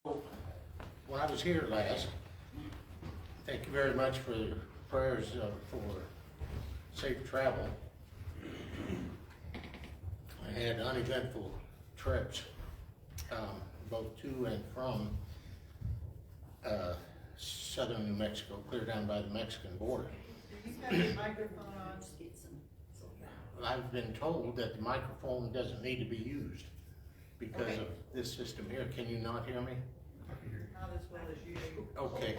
When I was here last, thank you very much for the prayers for safe travel. I had uneventful trips, both to and from southern New Mexico, clear down by the Mexican border. Do you have your microphone on? I've been told that the microphone doesn't need to be used because of this system here. Can you not hear me? Not as well as you do. Okay.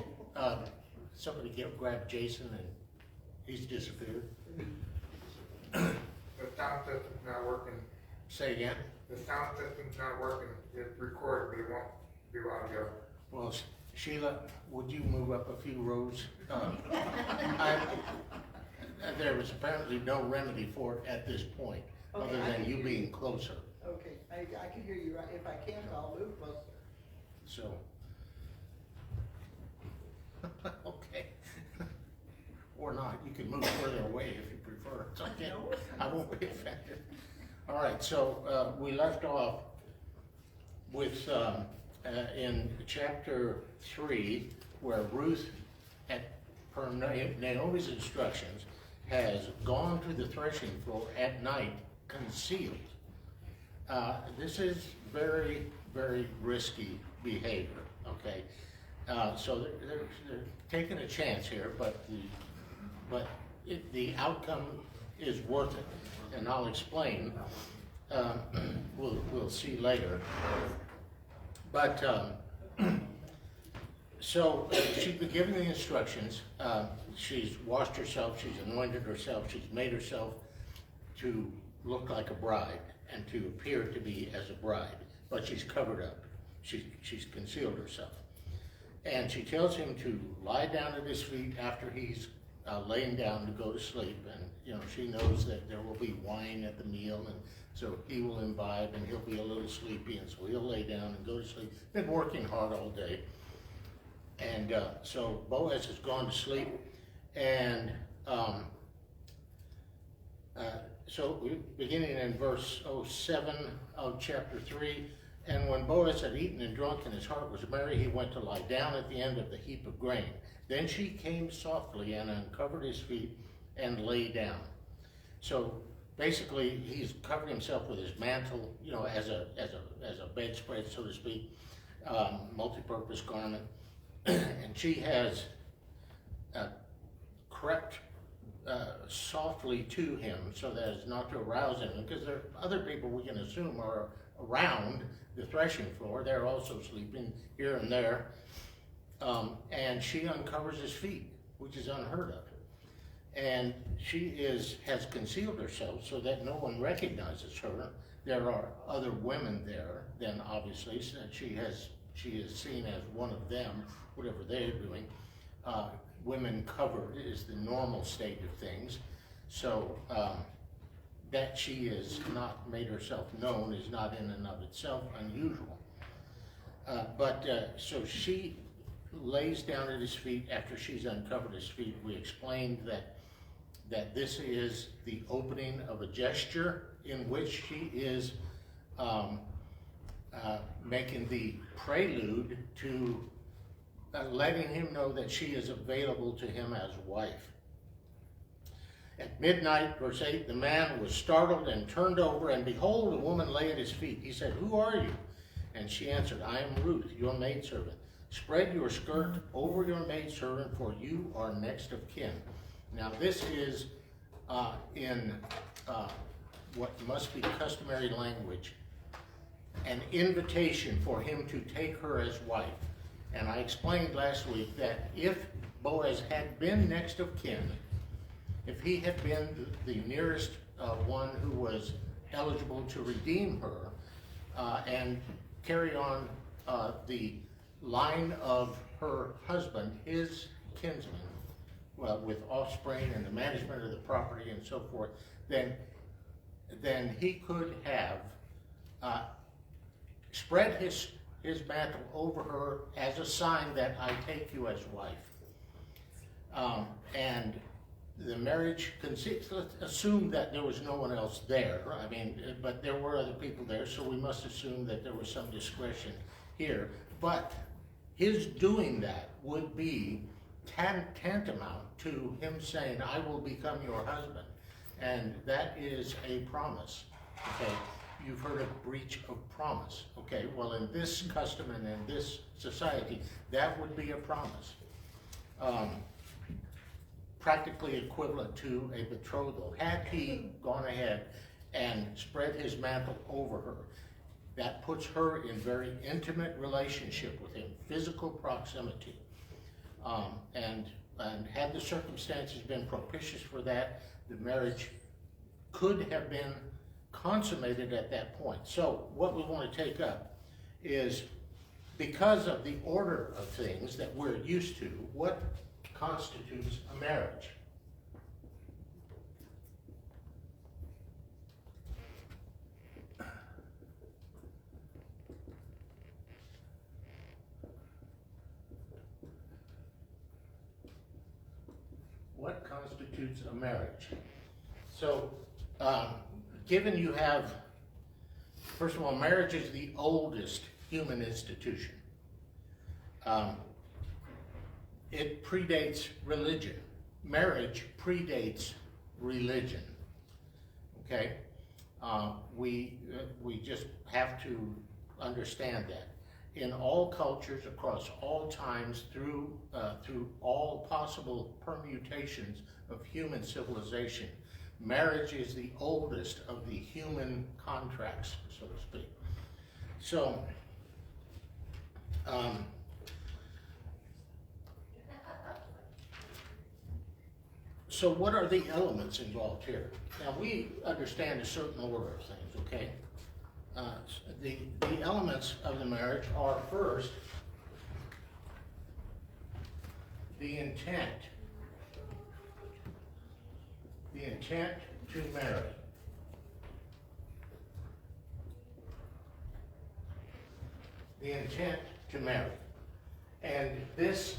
Somebody grab Jason and he's disappeared. The sound system's not working. Say again? The sound system's not working. It's recorded, but it won't do audio. Well, Sheila, would you move up a few rows? There was apparently no remedy for it at this point, Okay, other I than can you hear being you. closer. Okay, I can hear you. Right. If I can't, I'll move closer. So, okay. Or not, you can move further away if you prefer. It's okay. I won't be offended. All right, so we left off with in chapter 3, where Ruth, per Naomi's instructions, has gone to the threshing floor at night concealed. This is very, very risky behavior, okay? So they're taking a chance here, but the outcome is worth it, and I'll explain. We'll see later. But so she's been given the instructions. She's washed herself, she's anointed herself, she's made herself to look like a bride and to appear to be as a bride, but she's covered up. She's concealed herself. And she tells him to lie down at his feet after he's laying down to go to sleep. And she knows that there will be wine at the meal, and so he will imbibe and he'll be a little sleepy, and so he'll lay down and go to sleep. Been working hard all day. And so Boaz has gone to sleep, and so we're beginning in verse 7 of chapter 3. And when Boaz had eaten and drunk and his heart was merry, he went to lie down at the end of the heap of grain. Then she came softly and uncovered his feet and lay down. So basically, he's covered himself with his mantle, as a bedspread, so to speak, multi-purpose garment. And she has crept softly to him so that as not to arouse him, because there are other people we can assume are around the threshing floor. They're also sleeping here and there. And she uncovers his feet, which is unheard of. And she has concealed herself so that no one recognizes her. There are other women there, then obviously, so she is seen as one of them, whatever they're doing. Women covered is the normal state of things. So that she has not made herself known is not in and of itself unusual. So she lays down at his feet after she's uncovered his feet. We explained that this is the opening of a gesture in which she is making the prelude to letting him know that she is available to him as wife. At midnight, verse 8, the man was startled and turned over, and behold, a woman lay at his feet. He said, "Who are you?" And she answered, "I am Ruth, your maidservant. Spread your skirt over your maidservant, for you are next of kin." Now this is in what must be customary language, an invitation for him to take her as wife. And I explained last week that if Boaz had been next of kin, if he had been the nearest one who was eligible to redeem her and carry on the line of her husband, his kinsman, well, with offspring and the management of the property and so forth, then he could have spread his mantle over her as a sign that I take you as wife. And the marriage, let's assume that there was no one else there. I mean, but there were other people there, so we must assume that there was some discretion here. But his doing that would be tantamount to him saying, I will become your husband. And that is a promise, okay? You've heard of breach of promise, okay? Well, in this custom and in this society, that would be a promise. Practically equivalent to a betrothal. Had he gone ahead and spread his mantle over her, that puts her in very intimate relationship with him, physical proximity. And had the circumstances been propitious for that, the marriage could have been consummated at that point. So what we want to take up is, because of the order of things that we're used to, what constitutes a marriage? What constitutes a marriage? So, given you have, first of all, marriage is the oldest human institution. It predates religion. Marriage predates religion. Okay? We just have to understand that. In all cultures, across all times, through all possible permutations of human civilization, marriage is the oldest of the human contracts, so to speak. So what are the elements involved here? Now, we understand a certain order of things, okay? The elements of the marriage are, first, the intent to marry. The intent to marry. And this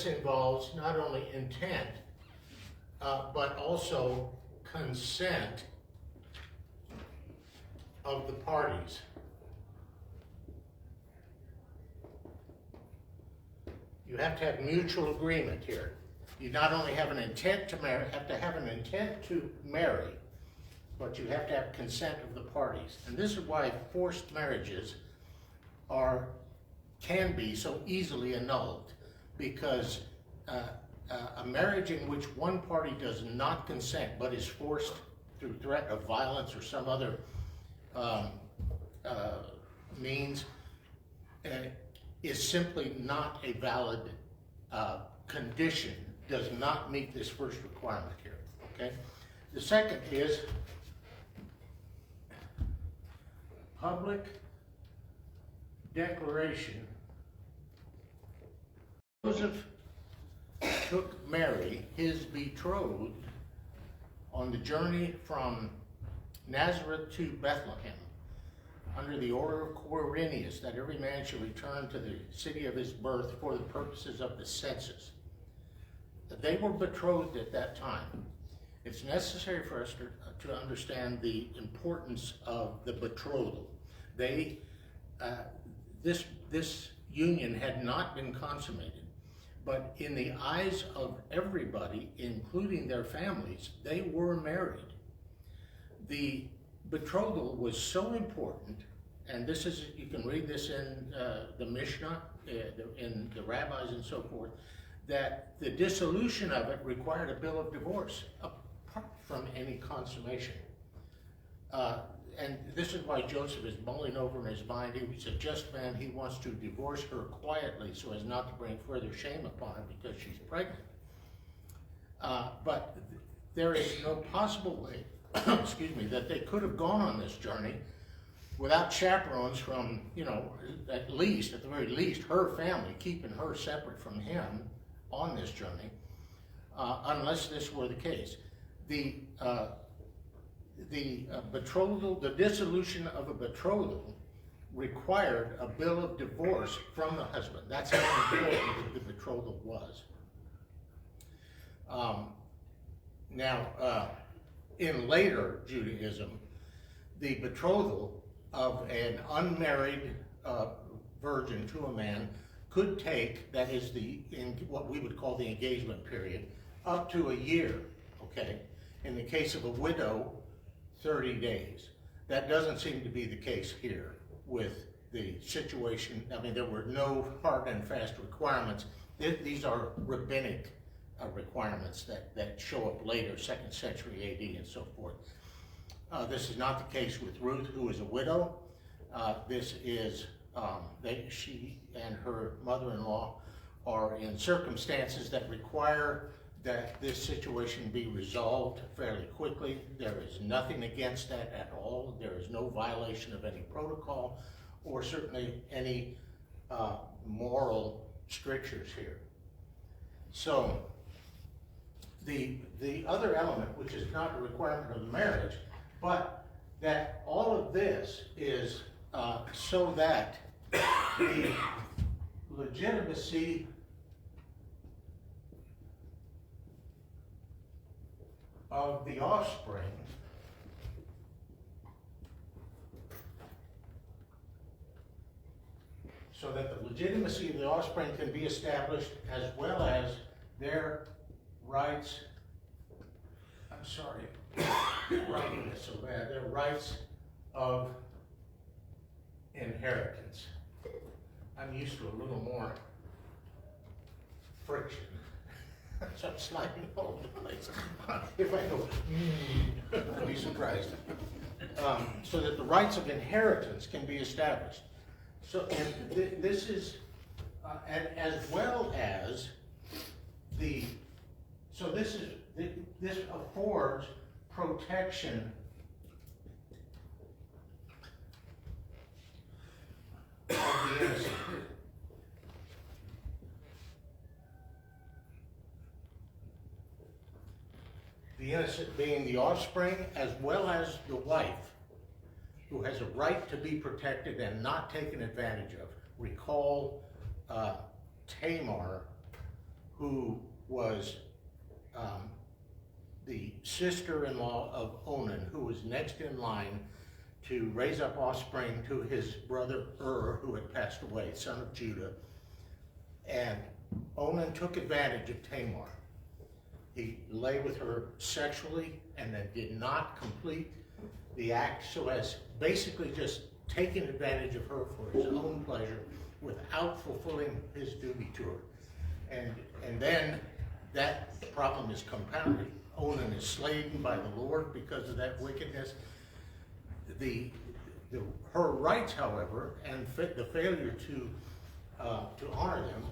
involves not only intent, but also consent of the parties. You have to have mutual agreement here. You not only have an intent to marry, have to have an intent to marry, but you have to have consent of the parties. And this is why forced marriages can be so easily annulled, because a marriage in which one party does not consent but is forced through threat of violence or some other means is simply not a valid condition, does not meet this first requirement here, okay? The second is public declaration. Joseph took Mary, his betrothed, on the journey from Nazareth to Bethlehem, under the order of Quirinius, that every man should return to the city of his birth for the purposes of the census. They were betrothed at that time. It's necessary for us to understand the importance of the betrothal. This union had not been consummated, but in the eyes of everybody, including their families, they were married. The betrothal was so important, and this is, you can read this in the Mishnah, in the rabbis and so forth, that the dissolution of it required a bill of divorce apart from any consummation. And this is why Joseph is mulling over in his mind. He's a just man. He wants to divorce her quietly so as not to bring further shame upon her because she's pregnant. But there is no possible way, excuse me, that they could have gone on this journey without chaperones from, at the very least, her family, keeping her separate from him on this journey, unless this were the case. The betrothal, the dissolution of a betrothal required a bill of divorce from the husband. That's how important the betrothal was. Now, in later Judaism, the betrothal of an unmarried virgin to a man could take, that is what we would call the engagement period, up to a year, okay? In the case of a widow, 30 days. That doesn't seem to be the case here with the situation. I mean, there were no hard and fast requirements. These are rabbinic requirements that show up later, 2nd century AD and so forth. This is not the case with Ruth, who is a widow. This is, she and her mother-in-law are in circumstances that require that this situation be resolved fairly quickly. There is nothing against that at all. There is no violation of any protocol or certainly any moral strictures here. So the other element, which is not a requirement of the marriage, but that all of this is so that the legitimacy of the offspring can be established, as well as their rights, I'm sorry, writing this so bad, their rights of inheritance. I'm used to a little more friction. So I'm sliding all over the place. If I go, I'll be surprised. So that the rights of inheritance can be established. So, and this is, and as well as this affords protection of the innocent. The innocent being the offspring, as well as the wife, who has a right to be protected and not taken advantage of. Recall Tamar, who was the sister-in-law of Onan, who was next in line to raise up offspring to his brother who had passed away, son of Judah. And Onan took advantage of Tamar. He lay with her sexually and then did not complete the act, so as basically just taking advantage of her for his own pleasure without fulfilling his duty to her. And then that problem is compounded. Onan is slain by the Lord because of that wickedness. Her rights, however, and the failure to honor them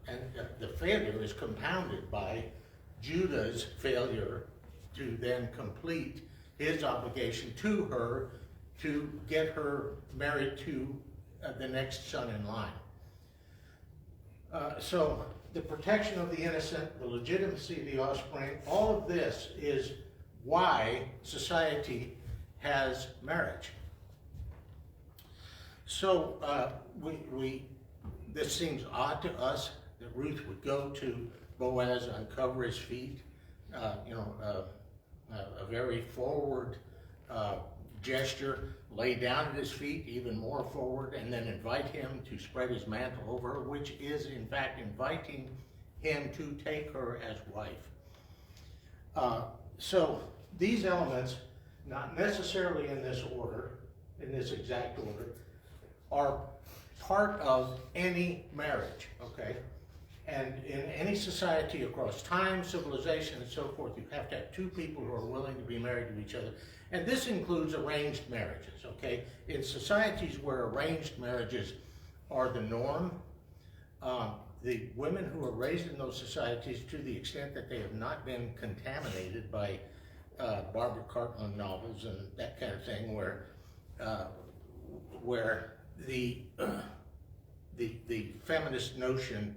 and the failure is compounded by Judah's failure to then complete his obligation to her to get her married to the next son in line. So the protection of the innocent, the legitimacy of the offspring, all of this is why society has marriage. So this seems odd to us that Ruth would go to Boaz, uncover his feet, a very forward gesture, lay down at his feet, even more forward, and then invite him to spread his mantle over her, which is in fact inviting him to take her as wife. So these elements, not necessarily in this order, in this exact order, are part of any marriage, okay? And in any society across time, civilization, and so forth, you have to have two people who are willing to be married to each other. And this includes arranged marriages, okay? In societies where arranged marriages are the norm, the women who are raised in those societies, to the extent that they have not been contaminated by Barbara Cartland novels and that kind of thing, where the feminist notion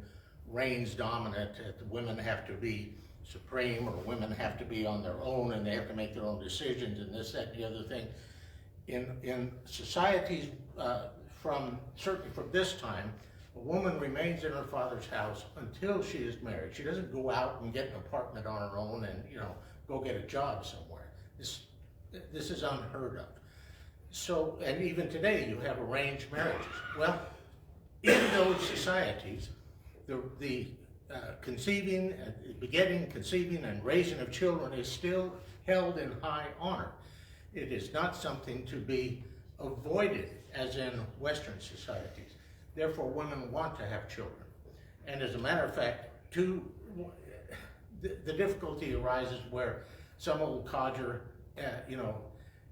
reigns dominant, that women have to be supreme, or women have to be on their own and they have to make their own decisions and this, that, and the other thing. In societies, certainly from this time, a woman remains in her father's house until she is married. She doesn't go out and get an apartment on her own and go get a job somewhere. This is unheard of. So, and even today, you have arranged marriages. Well, in those societies, the conceiving, begetting, conceiving, and raising of children is still held in high honor. It is not something to be avoided, as in Western societies. Therefore, women want to have children. And as a matter of fact, the difficulty arises where some old codger,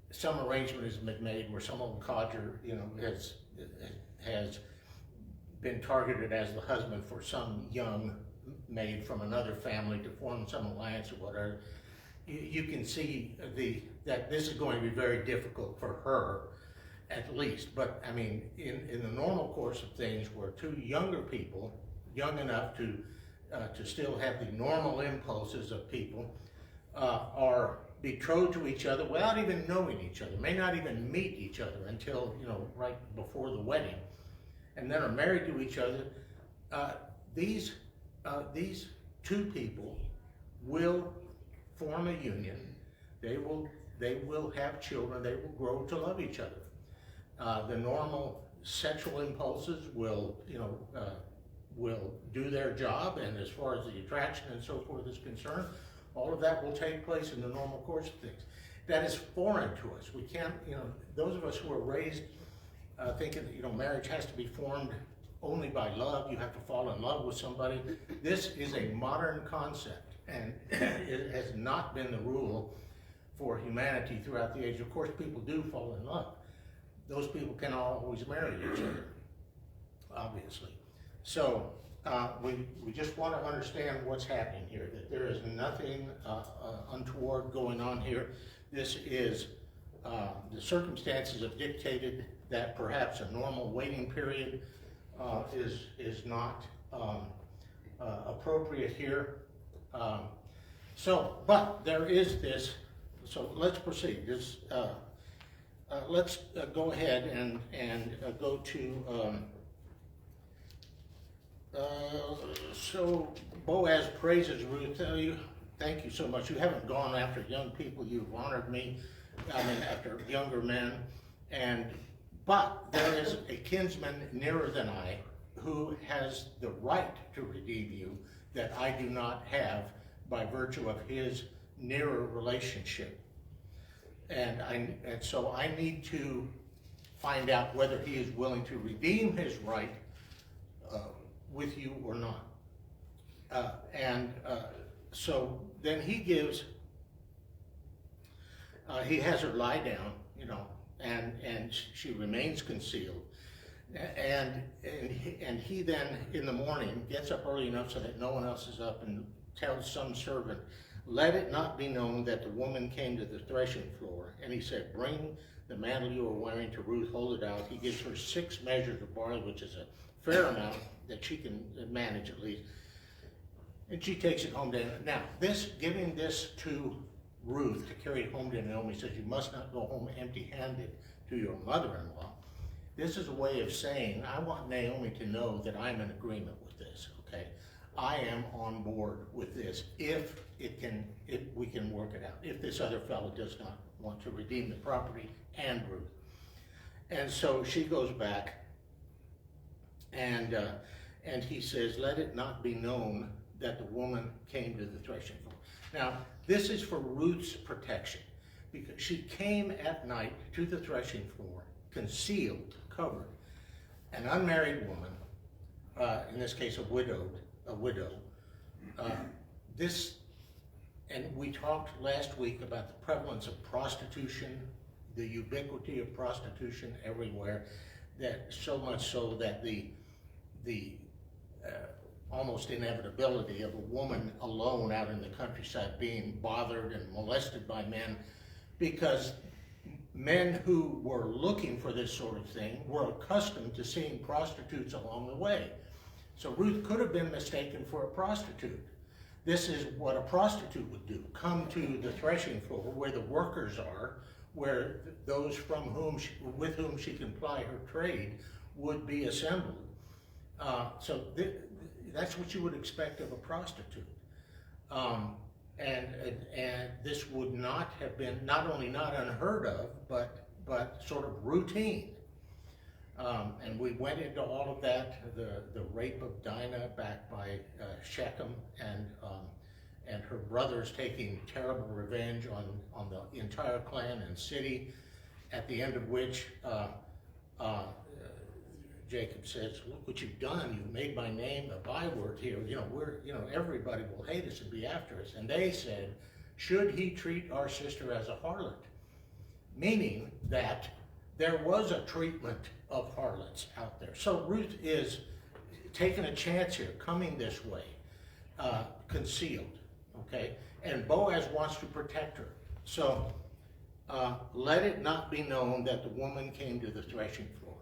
some arrangement has been made where some old codger, has been targeted as the husband for some young maid from another family to form some alliance or whatever. You can see that this is going to be very difficult for her, at least. But I mean, in the normal course of things, where two younger people, young enough to still have the normal impulses of people, are betrothed to each other without even knowing each other, may not even meet each other until, right before the wedding, and then are married to each other, these two people will form a union. They will have children. They will grow to love each other. The normal sexual impulses will do their job, and as far as the attraction and so forth is concerned, all of that will take place in the normal course of things. That is foreign to us. We can't, those of us who are raised thinking that, marriage has to be formed only by love, you have to fall in love with somebody. This is a modern concept, and it has not been the rule for humanity throughout the age. Of course, people do fall in love. Those people can always marry each other, obviously. So we just want to understand what's happening here, that there is nothing untoward going on here. This is, the circumstances have dictated that perhaps a normal waiting period is not appropriate here. But there is this, so let's proceed. Let's go ahead and go to, so Boaz praises Ruth. Thank you so much. You haven't gone after young people. You've honored me. After younger men. But there is a kinsman nearer than I who has the right to redeem you that I do not have by virtue of his nearer relationship. And so I need to find out whether he is willing to redeem his right with you or not. So then he gives, he has her lie down, and she remains concealed. And he then, in the morning, gets up early enough so that no one else is up and tells some servant, "Let it not be known that the woman came to the threshing floor." And he said, "Bring the mantle you are wearing to Ruth, hold it out." He gives her 6 measures of barley, which is a fair amount that she can manage at least. And she takes it home to Naomi. Now, giving this to Ruth to carry it home to Naomi says you must not go home empty-handed to your mother-in-law. This is a way of saying, I want Naomi to know that I'm in agreement with this, okay? I am on board with this if we can work it out, if this other fellow does not want to redeem the property and Ruth. And so she goes back, and he says, "Let it not be known that the woman came to the threshing floor." Now, this is for Ruth's protection, because she came at night to the threshing floor, concealed, covered. An unmarried woman, in this case a widow, and we talked last week about the prevalence of prostitution, the ubiquity of prostitution everywhere, that so much so that the almost inevitability of a woman alone out in the countryside being bothered and molested by men, because men who were looking for this sort of thing were accustomed to seeing prostitutes along the way. So Ruth could have been mistaken for a prostitute. This is what a prostitute would do: come to the threshing floor where the workers are, where those with whom she can ply her trade would be assembled. So that's what you would expect of a prostitute. And this would not have been not only not unheard of, but but sort of routine. And we went into all of that, the rape of Dinah back by Shechem, and her brothers taking terrible revenge on the entire clan and city, at the end of which Jacob says, look what you've done, you've made my name a byword here, everybody will hate us and be after us. And they said, should he treat our sister as a harlot? Meaning that there was a treatment of harlots out there. So Ruth is taking a chance here, coming this way, concealed, okay? And Boaz wants to protect her. So let it not be known that the woman came to the threshing floor.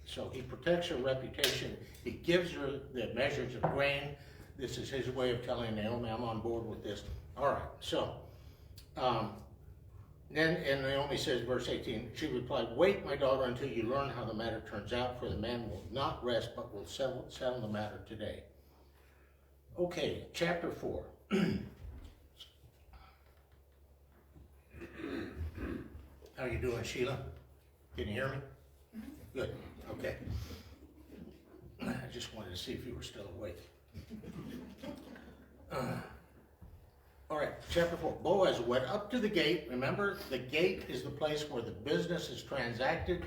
So he protects her reputation. He gives her the measures of grain. This is his way of telling Naomi, I'm on board with this. All right, so then, and Naomi says, verse 18, she replied, wait, my daughter, until you learn how the matter turns out, for the man will not rest, but will settle the matter today. Okay, chapter 4. How are you doing, Sheila? Can you hear me? Good, okay. I just wanted to see if you were still awake. All right, chapter 4. Boaz went up to the gate. Remember, the gate is the place where the business is transacted,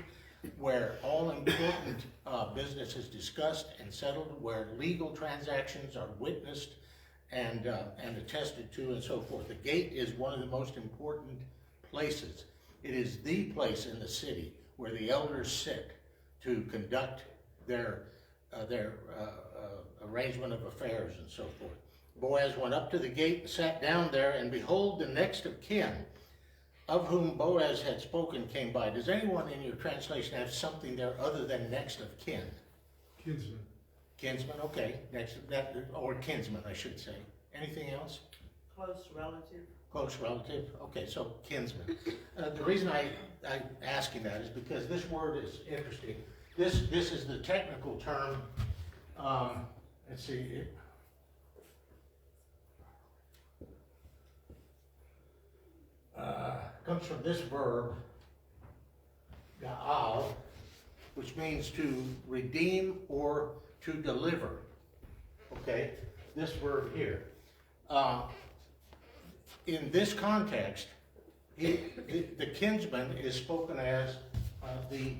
where all important business is discussed and settled, where legal transactions are witnessed and attested to, and so forth. The gate is one of the most important places. It is the place in the city where the elders sit to conduct their arrangement of affairs and so forth. Boaz went up to the gate and sat down there, and behold, the next of kin, of whom Boaz had spoken, came by. Does anyone in your translation have something there other than next of kin? Kinsman. Kinsman, okay. Next of that, or kinsman, I should say. Anything else? Close relative. Close relative? Okay, so kinsman. The reason I'm asking that is because this word is interesting. This is the technical term. Let's see. It comes from this verb, ga'al, which means to redeem or to deliver. Okay, this verb here. In this context, the kinsman is spoken of as the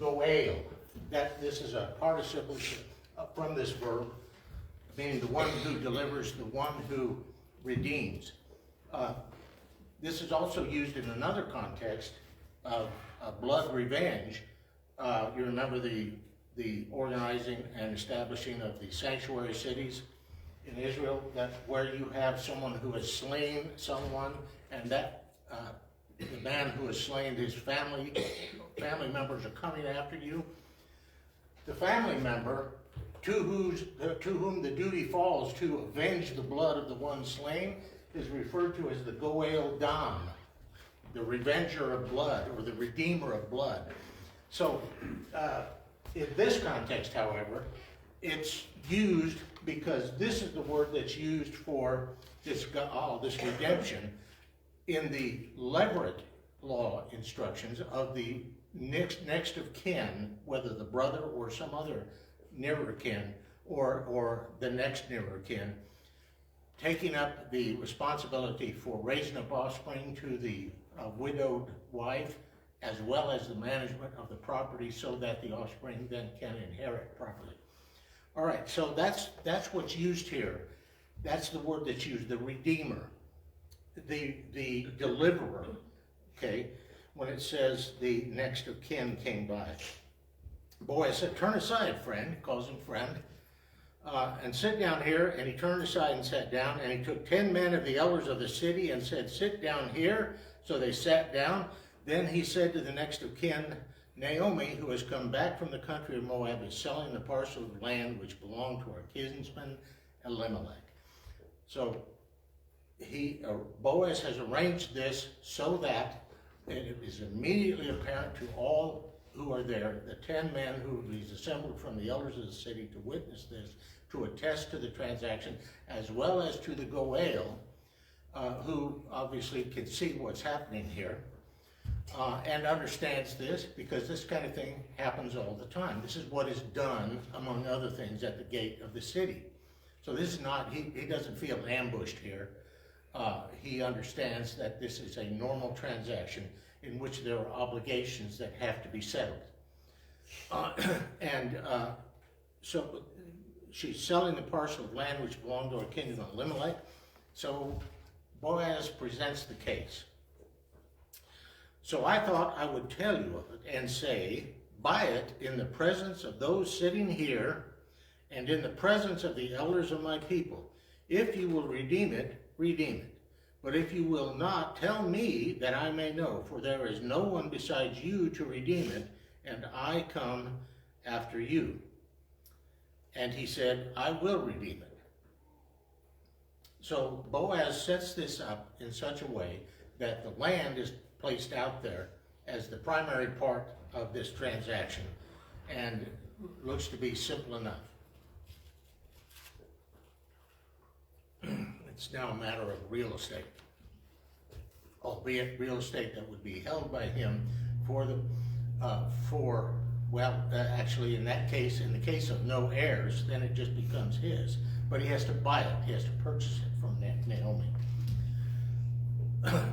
goel. That this is a participle from this verb, meaning the one who delivers, the one who redeems. This is also used in another context of blood revenge. You remember the organizing and establishing of the sanctuary cities in Israel, that where you have someone who has slain someone, and that the man who has slain his family members are coming after you. The family member to whom the duty falls to avenge the blood of the one slain is referred to as the Goel Dam, the revenger of blood, or the redeemer of blood. So in this context, however, it's used because this is the word that's used for this redemption in the Levirate law instructions of the next of kin, whether the brother or some other nearer kin, or the next nearer kin, taking up the responsibility for raising up offspring to the widowed wife, as well as the management of the property, so that the offspring then can inherit properly. All right, so that's what's used here. That's the word that's used, the redeemer, the deliverer, okay, when it says the next of kin came by. Boaz said, turn aside, friend, calls him friend, and sit down here. And he turned aside and sat down, and he took 10 men of the elders of the city and said, sit down here. So they sat down. Then he said to the next of kin, Naomi, who has come back from the country of Moab, is selling the parcel of land which belonged to our kinsman Elimelech. So Boaz has arranged this so that it is immediately apparent to all who are there, the 10 men who he's assembled from the elders of the city to witness this, to attest to the transaction, as well as to the Goel, who obviously can see what's happening here, and understands this, because this kind of thing happens all the time. This is what is done, among other things, at the gate of the city. So this is not, he doesn't feel ambushed here. He understands that this is a normal transaction in which there are obligations that have to be settled. So she's selling the parcel of land which belonged to her kinsman Elimelech. So Boaz presents the case. So I thought I would tell you of it and say, buy it in the presence of those sitting here and in the presence of the elders of my people. If you will redeem it, redeem it. But if you will not, tell me that I may know, for there is no one besides you to redeem it, and I come after you. And he said, I will redeem it. So Boaz sets this up in such a way that the land is placed out there as the primary part of this transaction, and looks to be simple enough. It's now a matter of real estate, albeit real estate that would be held by him for the, actually in that case, in the case of no heirs, then it just becomes his. But he has to buy it, he has to purchase it from Naomi.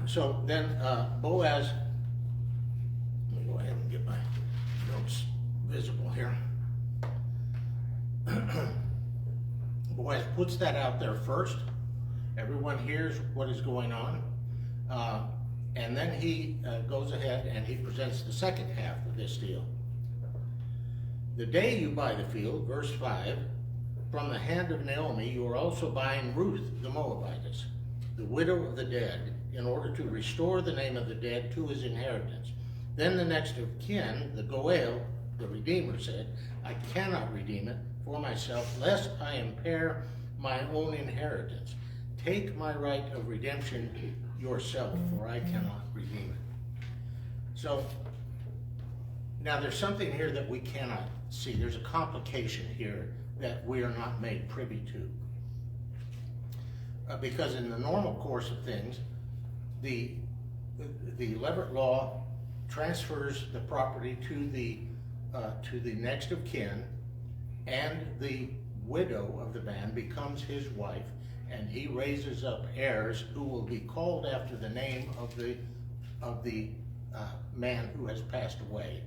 So then Boaz, let me go ahead and get my notes visible here. Boaz puts that out there first. Everyone hears what is going on. And then he goes ahead and he presents the second half of this deal. The day you buy the field, verse 5, from the hand of Naomi, you are also buying Ruth the Moabitess, the widow of the dead, in order to restore the name of the dead to his inheritance. Then the next of kin, the Goel, the Redeemer, said, I cannot redeem it for myself, lest I impair my own inheritance. Take my right of redemption yourself, for I cannot redeem it. So, now there's something here that we cannot see. There's a complication here that we are not made privy to. Because in the normal course of things, the Levirate law transfers the property to the next of kin, and the widow of the man becomes his wife, and he raises up heirs who will be called after the name of the man who has passed away.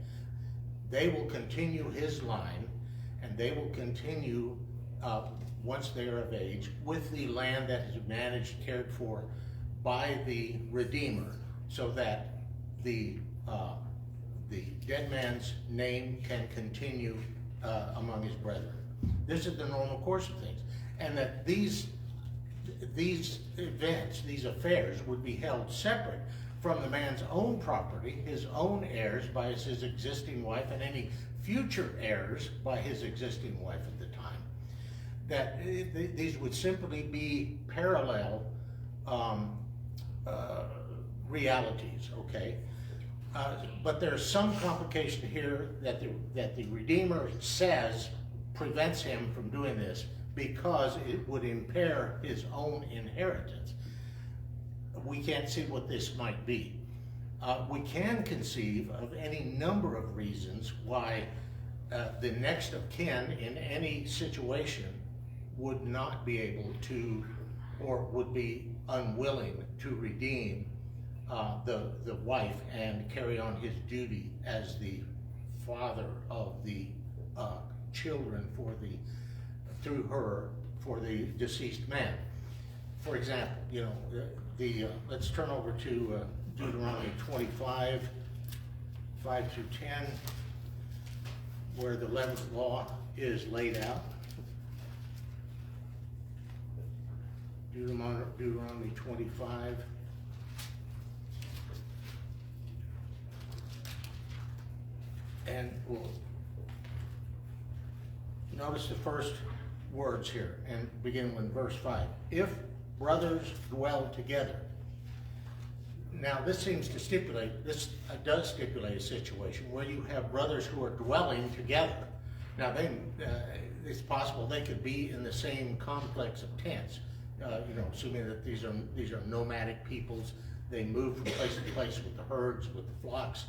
They will continue his line, and they will continue once they are of age with the land that is managed, cared for by the Redeemer, so that the dead man's name can continue among his brethren. This is the normal course of things, and that these events, these affairs, would be held separate from the man's own property, his own heirs by his existing wife, and any future heirs by his existing wife at the time. That these would simply be parallel realities, okay? But there's some complication here that the Redeemer says prevents him from doing this because it would impair his own inheritance. We can't see what this might be. We can conceive of any number of reasons why the next of kin in any situation would not be able to, or would be unwilling to redeem the wife and carry on his duty as the father of the children through her for the deceased man. For example, you know, let's turn over to Deuteronomy 25, 5 through 10, where the Levirate law is laid out. Deuteronomy 25. And we'll notice the first words here and begin with verse 5. If brothers dwell together. Now this seems to stipulate, this does stipulate a situation where you have brothers who are dwelling together. Now, it's possible they could be in the same complex of tents, assuming that these are nomadic peoples. They move from place to place with the herds, with the flocks,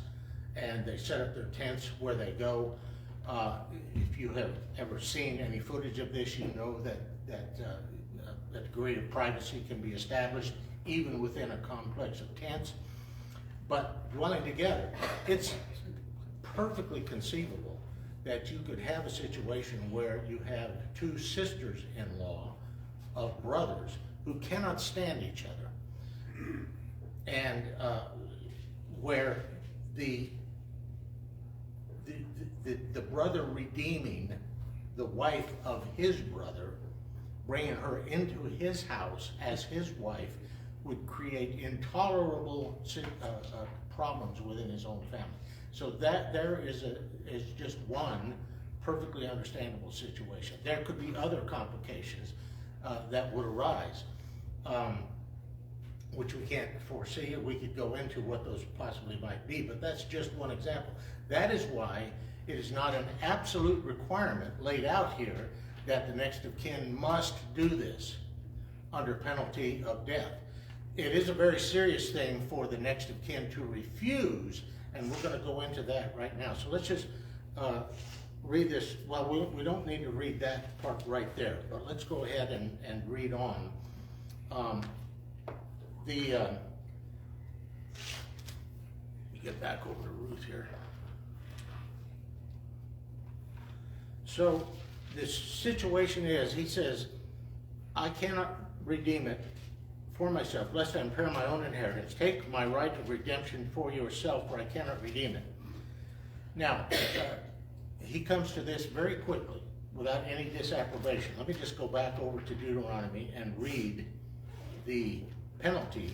and they set up their tents where they go. If you have ever seen any footage of this, you know that a degree of privacy can be established even within a complex of tents. But dwelling together, it's perfectly conceivable that you could have a situation where you have two sisters-in-law of brothers who cannot stand each other, and where the brother redeeming the wife of his brother, bringing her into his house as his wife, would create intolerable problems within his own family. So that there is just one perfectly understandable situation. There could be other complications that would arise, which we can't foresee. We could go into what those possibly might be, but that's just one example. That is why it is not an absolute requirement laid out here that the next of kin must do this under penalty of death. It is a very serious thing for the next of kin to refuse, and we're going to go into that right now. So let's just read this. Well, we don't need to read that part right there, but let's go ahead and read on. Let me get back over to Ruth here. So this situation is, he says, I cannot redeem it for myself, lest I impair my own inheritance. Take my right of redemption for yourself, for I cannot redeem it. Now, he comes to this very quickly, without any disapprobation. Let me just go back over to Deuteronomy and read the penalty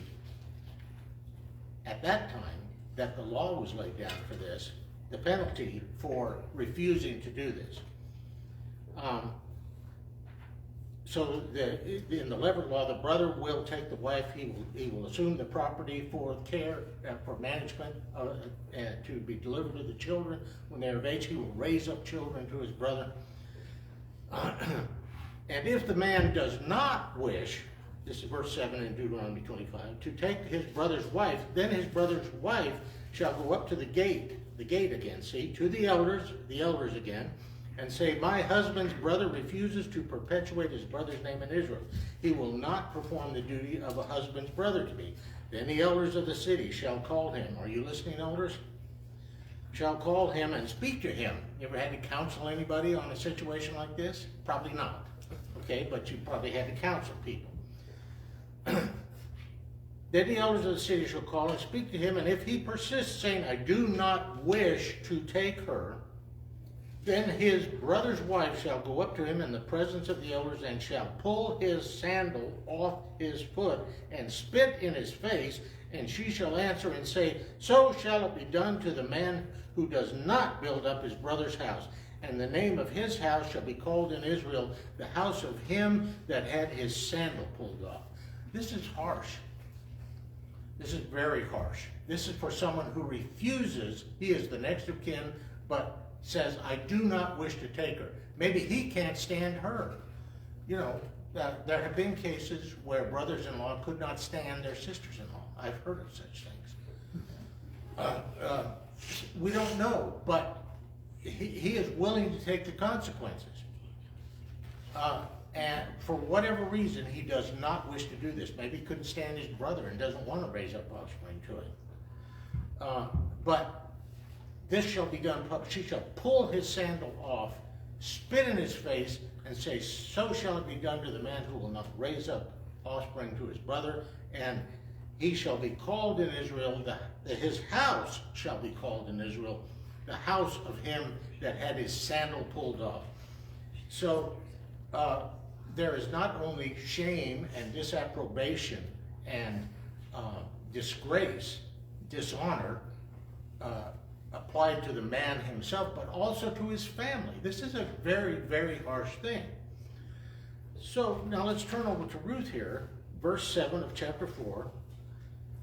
at that time that the law was laid down for this, the penalty for refusing to do this. So in the Levirate law, the brother will take the wife. He will assume the property for care, for management, to be delivered to the children when they are of age. He will raise up children to his brother. And if the man does not wish, this is verse 7 in Deuteronomy 25, to take his brother's wife, then his brother's wife shall go up to the gate again, see, to the elders again, and say, my husband's brother refuses to perpetuate his brother's name in Israel. He will not perform the duty of a husband's brother to me. Then the elders of the city shall call him. Are you listening, elders? Shall call him and speak to him. You ever had to counsel anybody on a situation like this? Probably not. Okay, but you probably had to counsel people. Then the elders of the city shall call and speak to him, and if he persists, saying, I do not wish to take her, then his brother's wife shall go up to him in the presence of the elders and shall pull his sandal off his foot and spit in his face, and she shall answer and say, so shall it be done to the man who does not build up his brother's house. And the name of his house shall be called in Israel, the house of him that had his sandal pulled off. This is harsh. This is very harsh. This is for someone who refuses. He is the next of kin, but says, I do not wish to take her. Maybe he can't stand her. You know, there have been cases where brothers-in-law could not stand their sisters-in-law. I've heard of such things. We don't know, but he is willing to take the consequences. And for whatever reason, he does not wish to do this. Maybe he couldn't stand his brother and doesn't want to raise up offspring to him. But this shall be done. She shall pull his sandal off, spit in his face, and say, so shall it be done to the man who will not raise up offspring to his brother, and he shall be called in Israel, his house shall be called in Israel, the house of him that had his sandal pulled off. So there is not only shame and disapprobation and disgrace, dishonor, applied to the man himself, but also to his family. This is a very, very harsh thing. So now let's turn over to Ruth here, verse 7 of chapter 4.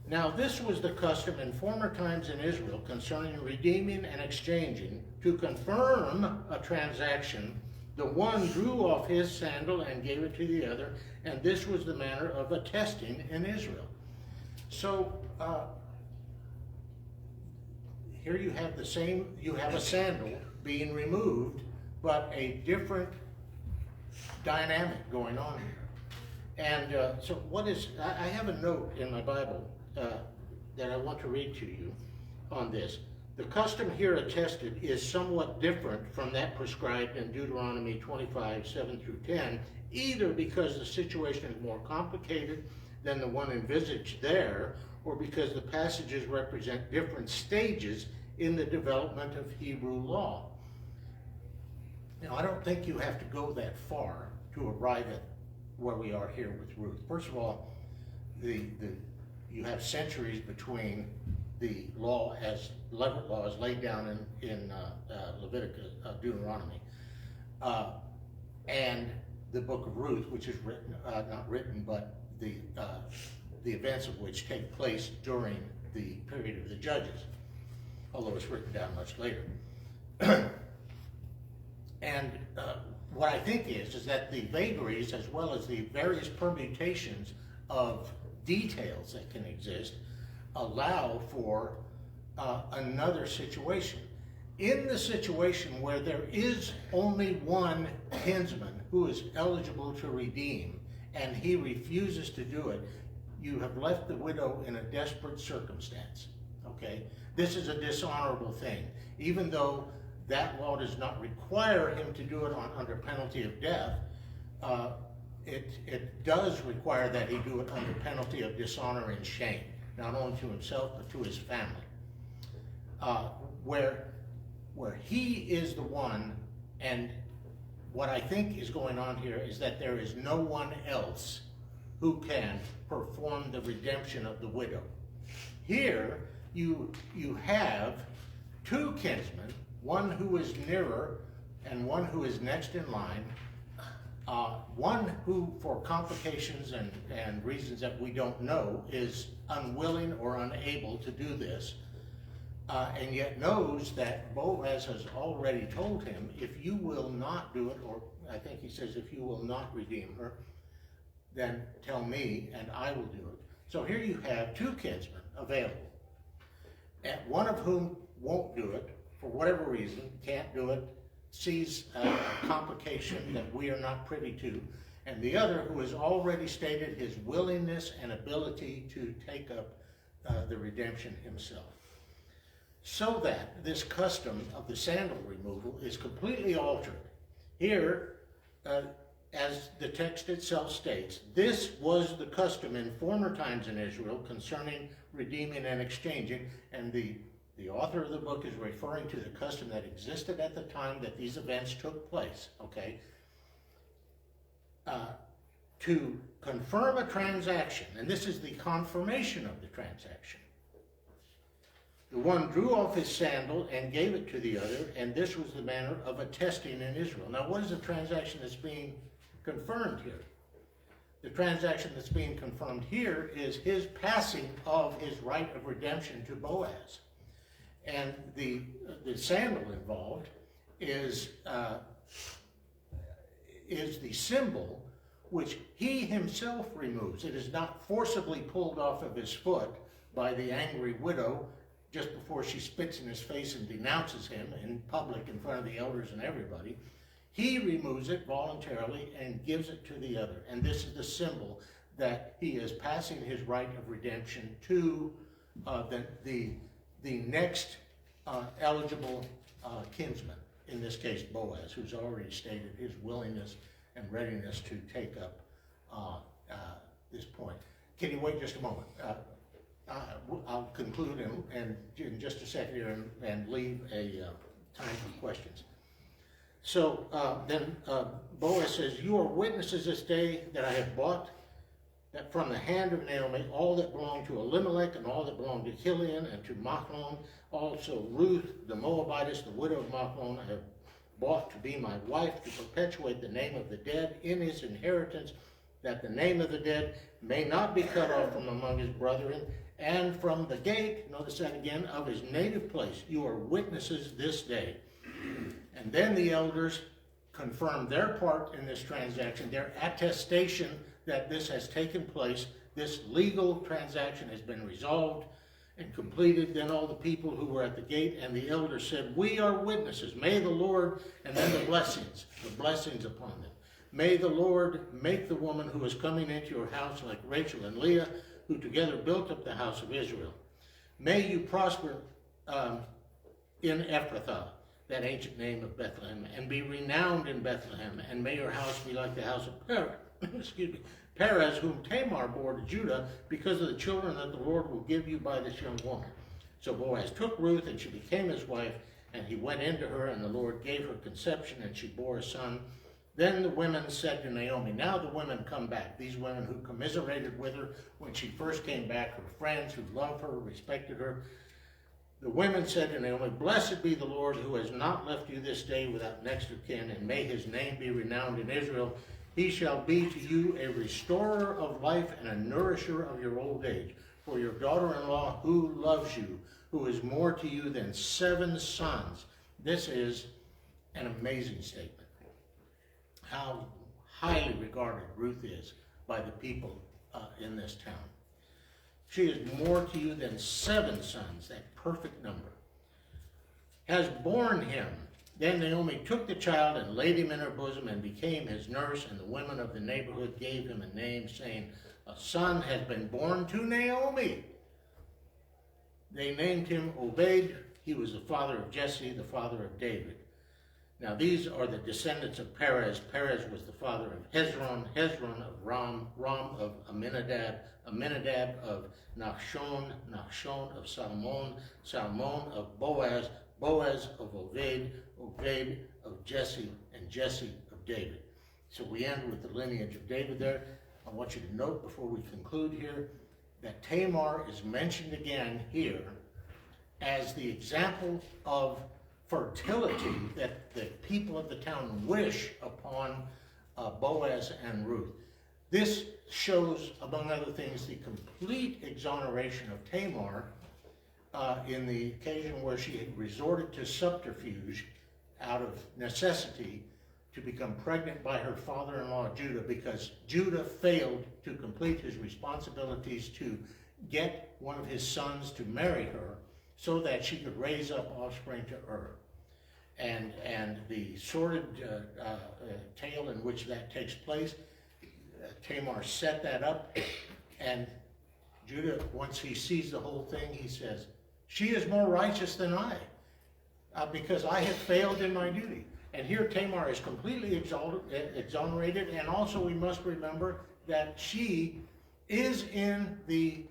Now this was the custom in former times in Israel concerning redeeming and exchanging. To confirm a transaction, the one drew off his sandal and gave it to the other, and this was the manner of attesting in Israel. So here you have the same, you have a sandal being removed, but a different dynamic going on here. And so what is, I have a note in my Bible that I want to read to you on this. The custom here attested is somewhat different from that prescribed in Deuteronomy 25, 7 through 10, either because the situation is more complicated than the one envisaged there, or because the passages represent different stages in the development of Hebrew law. Now, I don't think you have to go that far to arrive at where we are here with Ruth. First of all, you have centuries between the law as Levirate law is laid down in Leviticus, Deuteronomy, and the book of Ruth, which is written, not written, but the events of which take place during the period of the Judges, although it's written down much later. And what I think is that the vagaries, as well as the various permutations of details that can exist, allow for another situation. In the situation where there is only one kinsman who is eligible to redeem, and he refuses to do it, you have left the widow in a desperate circumstance, okay? This is a dishonorable thing. Even though that law does not require him to do it under penalty of death, it does require that he do it under penalty of dishonor and shame, not only to himself, but to his family. Where he is the one, and what I think is going on here is that there is no one else who can perform the redemption of the widow. Here, you have two kinsmen, one who is nearer and one who is next in line, one who, for complications and reasons that we don't know, is unwilling or unable to do this, and yet knows that Boaz has already told him, if you will not do it, or I think he says, if you will not redeem her, then tell me and I will do it. So here you have two kinsmen available, and one of whom won't do it for whatever reason, can't do it, sees a complication that we are not privy to, and the other who has already stated his willingness and ability to take up the redemption himself. So that this custom of the sandal removal is completely altered. Here, as the text itself states, this was the custom in former times in Israel concerning redeeming and exchanging, and the author of the book is referring to the custom that existed at the time that these events took place, okay? To confirm a transaction, and this is the confirmation of the transaction. The one drew off his sandal and gave it to the other, and this was the manner of attesting in Israel. Now, what is the transaction that's being confirmed here? The transaction that's being confirmed here is his passing of his right of redemption to Boaz. And the sandal involved is the symbol which he himself removes. It is not forcibly pulled off of his foot by the angry widow just before she spits in his face and denounces him in public in front of the elders and everybody. He removes it voluntarily and gives it to the other. And this is the symbol that he is passing his right of redemption to the next eligible kinsman, in this case Boaz, who's already stated his willingness and readiness to take up this point. Can you wait just a moment? I'll conclude and in just a second here and leave a time for questions. So then Boaz says, you are witnesses this day that I have bought that from the hand of Naomi all that belonged to Elimelech and all that belonged to Chilion and to Machlon, also Ruth the Moabitess, the widow of Machlon, I have bought to be my wife to perpetuate the name of the dead in his inheritance, that the name of the dead may not be cut off from among his brethren, and from the gate, notice that again, of his native place. You are witnesses this day. And then the elders confirm their part in this transaction, their attestation that this has taken place. This legal transaction has been resolved and completed. Then all the people who were at the gate and the elders said, we are witnesses. May the Lord, and then the blessings upon them. May the Lord make the woman who is coming into your house like Rachel and Leah, who together built up the house of Israel. May you prosper in Ephrathah, that ancient name of Bethlehem, and be renowned in Bethlehem, and may your house be like the house of Perez, whom Tamar bore to Judah, because of the children that the Lord will give you by this young woman. So Boaz took Ruth, and she became his wife, and he went into her, and the Lord gave her conception, and she bore a son. Then the women said to Naomi, now the women come back, these women who commiserated with her when she first came back, her friends who loved her, respected her. The women said to Naomi, blessed be the Lord who has not left you this day without next of kin, and may his name be renowned in Israel. He shall be to you a restorer of life and a nourisher of your old age. For your daughter-in-law who loves you, who is more to you than 7 sons. This is an amazing statement. How highly regarded Ruth is by the people in this town. She is more to you than 7 sons, that perfect number. Has borne him. Then Naomi took the child and laid him in her bosom and became his nurse, and the women of the neighborhood gave him a name, saying, a son has been born to Naomi. They named him Obed. He was the father of Jesse, the father of David. Now these are the descendants of Perez. Perez was the father of Hezron, Hezron of Ram, Ram of Aminadab, Aminadab of Nachshon, Nachshon of Salmon, Salmon of Boaz, Boaz of Obed, Obed of Jesse, and Jesse of David. So we end with the lineage of David there. I want you to note before we conclude here that Tamar is mentioned again here as the example of fertility that the people of the town wish upon Boaz and Ruth. This shows, among other things, the complete exoneration of Tamar in the occasion where she had resorted to subterfuge out of necessity to become pregnant by her father-in-law Judah, because Judah failed to complete his responsibilities to get one of his sons to marry her so that she could raise up offspring to her. And the sordid tale in which that takes place, Tamar set that up, and Judah, once he sees the whole thing, he says, she is more righteous than I, because I have failed in my duty. And here Tamar is completely exonerated, and also we must remember that she is in the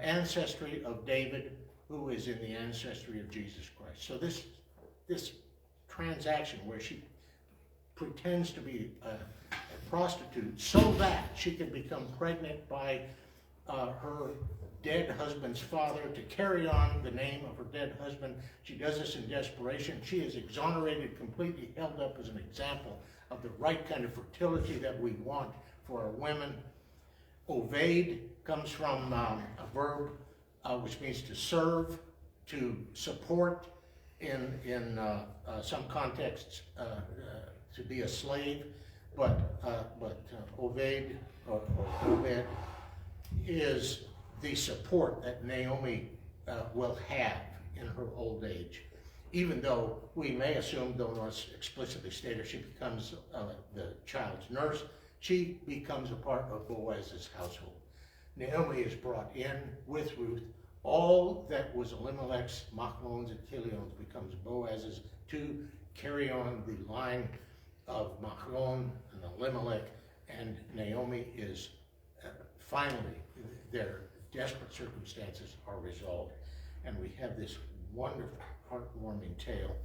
ancestry of David, who is in the ancestry of Jesus Christ. So this transaction where she pretends to be a prostitute so that she can become pregnant by her dead husband's father, to carry on the name of her dead husband. She does this in desperation. She is exonerated, completely held up as an example of the right kind of fertility that we want for our women. Ovade comes from a verb which means to serve, to support, in some contexts to be a slave, but Ovade or Obed is the support that Naomi will have in her old age. Even though we may assume, though not explicitly stated, she becomes the child's nurse, she becomes a part of Boaz's household. Naomi is brought in with Ruth. All that was Elimelech's, Machlon's, and Chilion's becomes Boaz's to carry on the line of Machlon and Elimelech, and Naomi is finally, their desperate circumstances are resolved. And we have this wonderful, heartwarming tale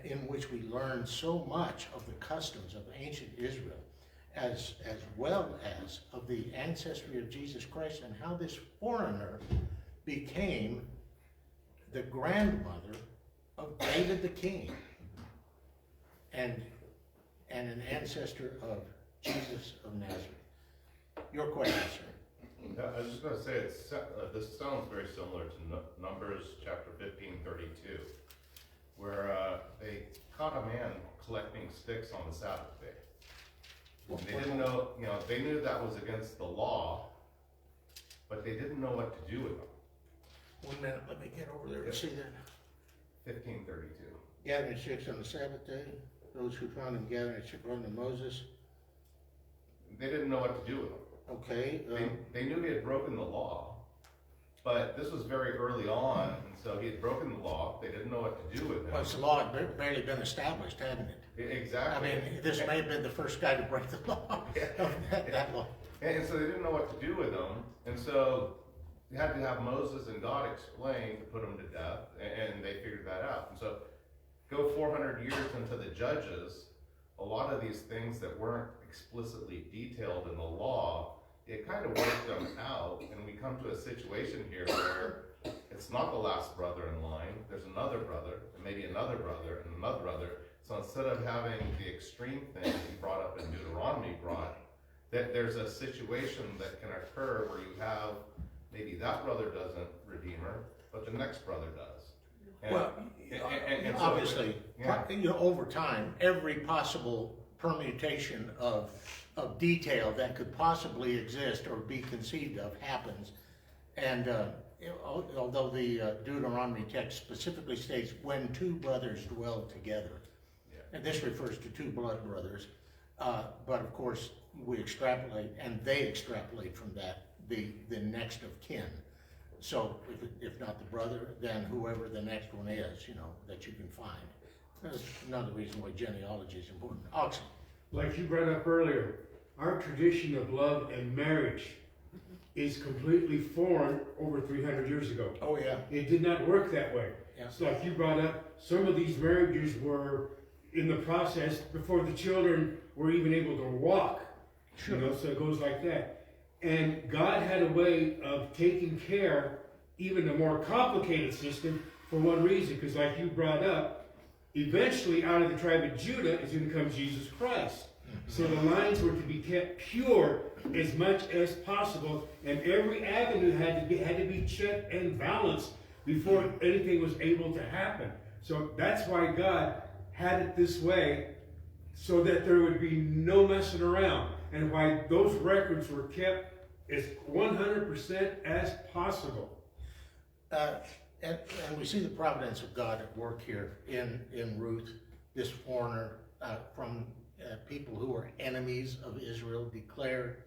in which we learn so much of the customs of ancient Israel, as well as of the ancestry of Jesus Christ, and how this foreigner became the grandmother of David the king, and an ancestor of Jesus of Nazareth. Your question, sir. I was just gonna say, this sounds very similar to Numbers chapter 15:32, where they caught a man collecting sticks on the Sabbath day. And they didn't know, they knew that was against the law, but they didn't know what to do with them. 1 minute, let me get over there and see that. 15:32. Gathering sticks on the Sabbath day, those who found him gathering sticks unto Moses. They didn't know what to do with them. Okay. They knew he had broken the law, but this was very early on, and so he had broken the law. They didn't know what to do with him. Well, the law had barely been established, hadn't it? Exactly. I mean, this may have been the first guy to break the law. that law. And so they didn't know what to do with him, and so they had to have Moses and God explain to put him to death, and they figured that out. And so go 400 years into the Judges, a lot of these things that weren't explicitly detailed in the law, it kind of worked them out, and we come to a situation here where it's not the last brother in line, there's another brother, and maybe another brother, and another brother. So instead of having the extreme thing he brought up in Deuteronomy that there's a situation that can occur where you have maybe that brother doesn't redeem her, but the next brother does. And, Well, and so obviously, yeah. over time, every possible permutation of detail that could possibly exist or be conceived of happens. And although the Deuteronomy text specifically states when two brothers dwell together, and this refers to two blood brothers, but of course we extrapolate, and they extrapolate from that the next of kin. So if not the brother, then whoever the next one is, that you can find. That's another reason why genealogy is important. Oxen. Like you brought up earlier, our tradition of love and marriage is completely foreign over 300 years ago. Oh yeah. It did not work that way. Yeah. So like you brought up, some of these marriages were in the process before the children were even able to walk. Sure. So it goes like that. And God had a way of taking care, even a more complicated system, for one reason, because like you brought up, eventually out of the tribe of Judah is going to come Jesus Christ. So the lines were to be kept pure as much as possible, and every avenue had to be checked and balanced before anything was able to happen. So that's why God had it this way, so that there would be no messing around, and why those records were kept as 100% as possible. And we see the providence of God at work here in Ruth, this foreigner from people who were enemies of Israel, declared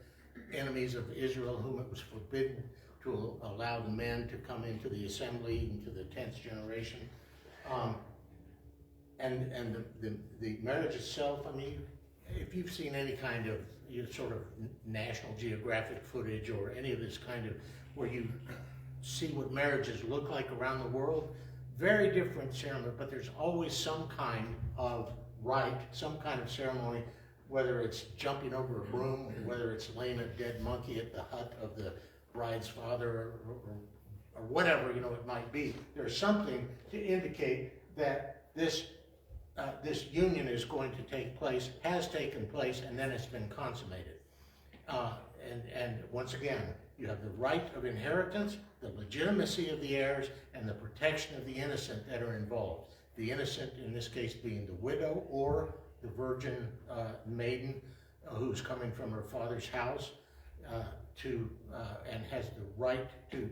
enemies of Israel, whom it was forbidden to allow the men to come into the assembly, into the 10th generation. And the marriage itself, I mean, if you've seen any kind of sort of National Geographic footage or any of this kind of, where you see what marriages look like around the world, very different ceremony, but there's always some kind of rite, some kind of ceremony, whether it's jumping over a broom, whether it's laying a dead monkey at the hut of the bride's father, or whatever it might be. There's something to indicate that this union is going to take place, has taken place, and then it's been consummated. And once again, you have the right of inheritance, the legitimacy of the heirs, and the protection of the innocent that are involved. The innocent, in this case, being the widow or the virgin maiden who's coming from her father's house and has the right to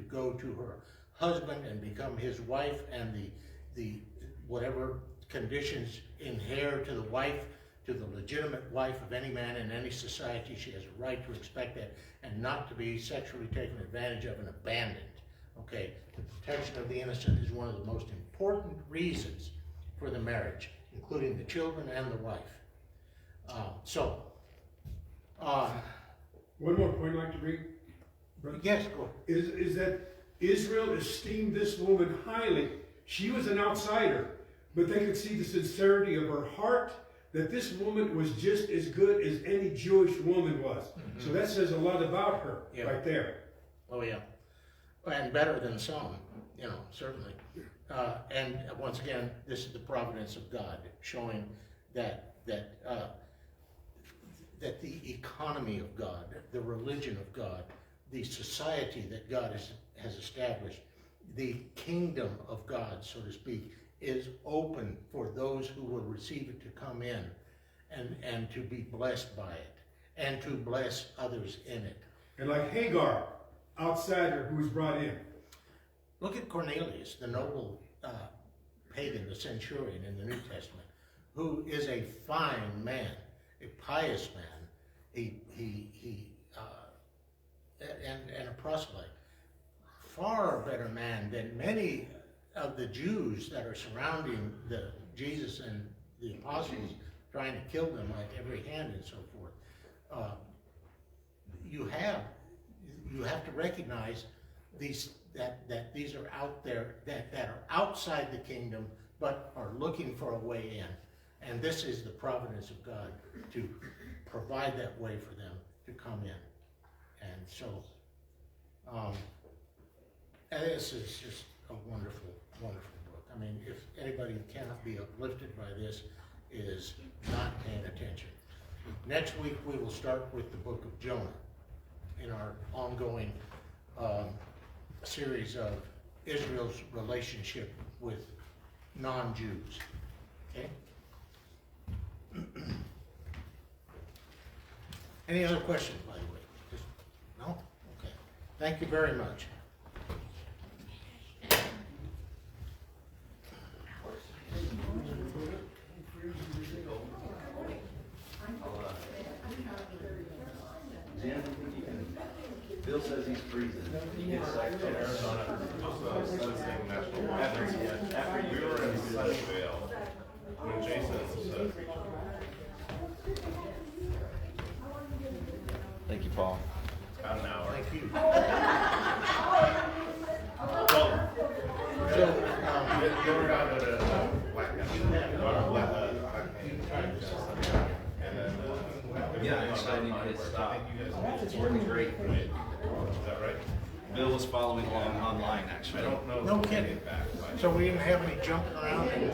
go to her husband and become his wife, and the whatever conditions inhere to the wife, to the legitimate wife of any man in any society, she has a right to expect that, and not to be sexually taken advantage of and abandoned. Okay, the protection of the innocent is one of the most important reasons for the marriage, including the children and the wife. One more point I'd like to bring. Yes, go ahead. Is that Israel esteemed this woman highly. She was an outsider, but they could see the sincerity of her heart, that this woman was just as good as any Jewish woman was. Mm-hmm. So that says a lot about her right there. Oh yeah, and better than some, certainly. And once again, this is the providence of God, showing that that the economy of God, the religion of God, the society that God has established, the kingdom of God, so to speak, is open for those who will receive it to come in and to be blessed by it and to bless others in it. And like Hagar, outsider who was brought in. Look at Cornelius, the noble pagan, the centurion in the New Testament, who is a fine man, a pious man, and a proselyte. Far better man than many of the Jews that are surrounding Jesus and the apostles, trying to kill them at every hand and so forth. You have to recognize that these are out there that are outside the kingdom but are looking for a way in, and this is the providence of God to provide that way for them to come in. And so this is just a wonderful, wonderful book. I mean, if anybody cannot be uplifted by this, is not paying attention. Next week we will start with the book of Jonah in our ongoing series of Israel's relationship with non-Jews. Okay? Any other questions, by the way? No? Okay. Thank you very much. Jim, Bill says he's freezing. He gets like In Arizona, Sunset National Park. After We you were in Sunnyvale when Jason was preaching. Thank you, Paul. About an hour. Thank you. Well, So, they were down to the Black and then Yeah, I'm excited to get stopped. I think you guys. It's working great. Is that right? Bill was following along online, I actually. don't know. No if we'll kidding. get back by- so we didn't have any jumping around and